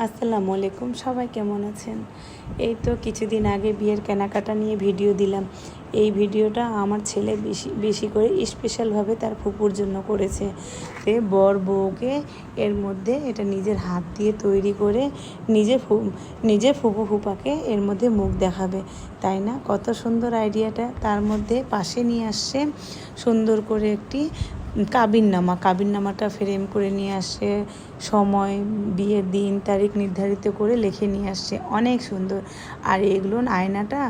আসসালামু আলাইকুম, সবাই কেমন আছেন? এই তো কিছুদিন আগে বিয়ের কেনাকাটা নিয়ে ভিডিও দিলাম। এই ভিডিওটা আমার ছেলে বেশি বেশি করে স্পেশালভাবে তার ফুপুর জন্য করেছে। তে বর বউকে এর মধ্যে এটা নিজের হাত দিয়ে তৈরি করে নিজে ফুপু ফুপাকে এর মধ্যে মুখ দেখাবে, তাই না? কত সুন্দর আইডিয়াটা। তার মধ্যে পাশে নিয়ে আসছে সুন্দর করে একটি কাবিননামাটা ফ্রেম করে নিয়ে আসছে, সময়, বিয়ের দিন তারিখ নির্ধারিত করে লিখে নিয়ে আসছে, অনেক সুন্দর। আর এগুলো আয়নাটা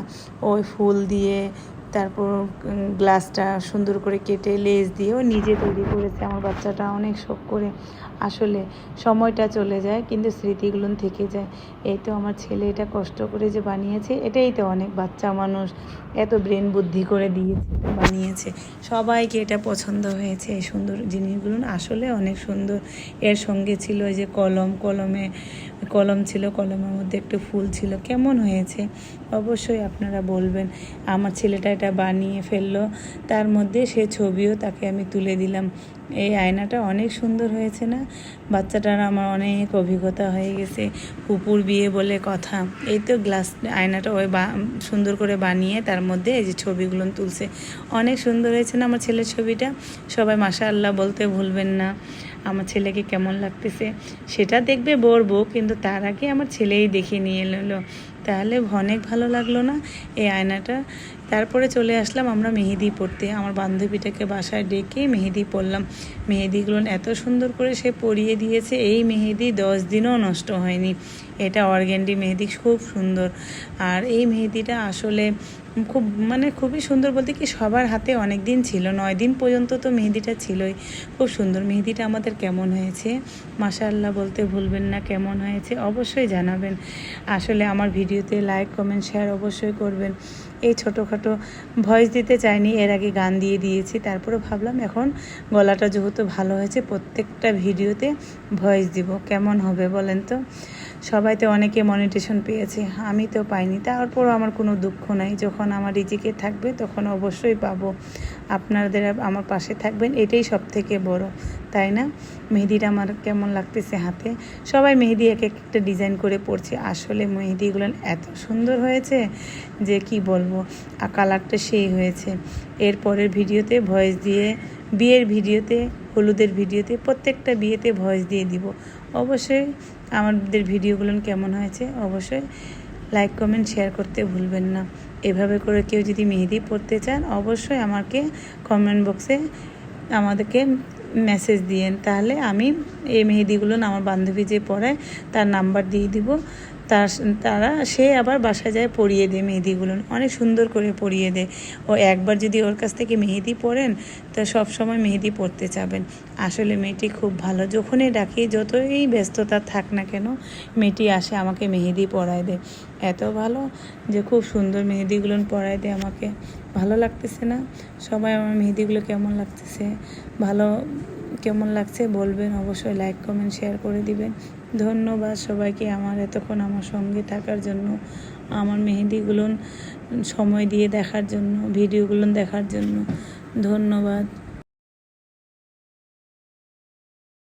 ওই ফুল দিয়ে, তারপর গ্লাসটা সুন্দর করে কেটে লেস দিয়েও নিজে তৈরি করেছে আমার বাচ্চাটা, অনেক শখ করে। আসলে সময়টা চলে যায় কিন্তু স্মৃতিগুলো থেকে যায়। এই তো আমার ছেলে এটা কষ্ট করে যে বানিয়েছে, এটাই তো অনেক। বাচ্চা মানুষ এত ব্রেন বুদ্ধি করে বানিয়েছে, সবাইকে এটা পছন্দ হয়েছে। এই সুন্দর জিনিসগুলো আসলে অনেক সুন্দর। এর সঙ্গে ছিল যে কলম ছিল, কলমের মধ্যে একটু ফুল ছিল। কেমন হয়েছে অবশ্যই আপনারা বলবেন। আমার ছেলেটা এটা বানিয়ে ফেললো, তার মধ্যে সে ছবিও তাকে আমি তুলে দিলাম। এই আয়নাটা অনেক সুন্দর হয়েছে না? বাচ্চাটার আমার অনেক অভিজ্ঞতা হয়ে গেছে, ফুপুর বিয়ে বলে কথা। এই তো আয়নাটা ওই সুন্দর করে বানিয়ে তার মধ্যে এই যে ছবিগুলো তুলছে, অনেক সুন্দর হয়েছে না আমার ছেলের ছবিটা? সবাই মাশাআল্লাহ বলতে ভুলবেন না। আমার ছেলেকে কেমন লাগতেছে সেটা দেখবে বলবো, কিন্তু তার আগে আমার ছেলেই দেখে নিয়ে এলো, তাহলে অনেক ভালো লাগলো না এই আয়নাটা? তারপরে চলে আসলাম আমরা মেহেদি পড়তে। আমার বান্ধবীটাকে বাসায় ডেকে মেহেদি পরলাম। মেহেদিগুলো এত সুন্দর করে সে পরিয়ে দিয়েছে, এই মেহেদি 10 দিনও নষ্ট হয়নি। এটা অর্গ্যান্ডি মেহেদি, খুব সুন্দর। আর এই মেহেদিটা আসলে খুবই সুন্দর, বলতে কি সবার হাতে অনেক দিন ছিল, 9 দিন পর্যন্ত তো মেহেদিটা ছিলই। খুব সুন্দর মেহেদিটা। আমাদের কেমন হয়েছে মাশাআল্লাহ বলতে ভুলবেন না। কেমন হয়েছে অবশ্যই জানাবেন। আসলে আমার ভিডিওতে লাইক, কমেন্ট, শেয়ার অবশ্যই করবেন। এই ছোটোখাটো ভয়েস দিতে চাইনি, এর আগে গান দিয়ে দিয়েছি, তারপরে ভাবলাম এখন গলাটা যেহেতু ভালো হয়েছে প্রত্যেকটা ভিডিওতে ভয়েস দিব। কেমন হবে বলেন তো? সবাই তো অনেকে মনিটেশন পেয়েছে, আমি তো পাইনি। তারপরও আমার কোনো দুঃখ নাই, যখন আমার রিজিকে থাকবে তখন অবশ্যই পাবো। আপনাদের আমার পাশে থাকবেন, এটাই সব থেকে বড়, তাই না? মেহেদিটা আমার কেমন লাগতেছে হাতে। সবাই মেহেদি এক একটা ডিজাইন করে পড়ছে। আসলে মেহেদিগুলো এত সুন্দর হয়েছে যে কি বলবো, আর কালারটা সেই হয়েছে। এরপরের ভিডিওতে ভয়েস দিয়ে, বিয়ের ভিডিওতে, হলুদের ভিডিওতে, প্রত্যেকটা বিয়েতে ভয়েস দিয়ে দিব। অবশ্যই আমাদের ভিডিওগুলো কেমন হয়েছে অবশ্যই লাইক, কমেন্ট, শেয়ার করতে ভুলবেন না। এভাবে করে কেউ যদি মেহেদি পড়তে চান অবশ্যই আমাকে কমেন্ট বক্সে আমাদেরকে মেসেজ দিয়েন, তাহলে আমি এই মেহেদিগুলো আমার বান্ধবী যে পড়ায় তার নাম্বার দিয়ে দিব। সে আবার বাসায় যায় পরিয়ে দেয় মেহেদিগুলো, অনেক সুন্দর করে পরিয়ে দেয়। ও একবার যদি ওর কাছ থেকে মেহেদি পড়েন তো সব সময় মেহেদি পড়তে চাবেন। আসলে মেয়েটি খুব ভালো, যখনই ডাকি যতই ব্যস্ততা থাক না কেন মেয়েটি আসে আমাকে মেহেদি পরায় দেয়। এত ভালো যে খুব সুন্দর মেহেদিগুলো পরায় দেয় আমাকে। ভালো লাগতেছে না? সবাই আমার মেহেদিগুলো কেমন লাগতেছে, কেমন লাগছে বলবেন। অবশ্যই লাইক, কমেন্ট, শেয়ার করে দিবেন। ধন্যবাদ সবাইকে এতক্ষণ আমার সঙ্গে থাকার জন্য, আমার মেহেদিগুলো সময় দিয়ে দেখার জন্য, ভিডিওগুলো দেখার জন্য। ধন্যবাদ।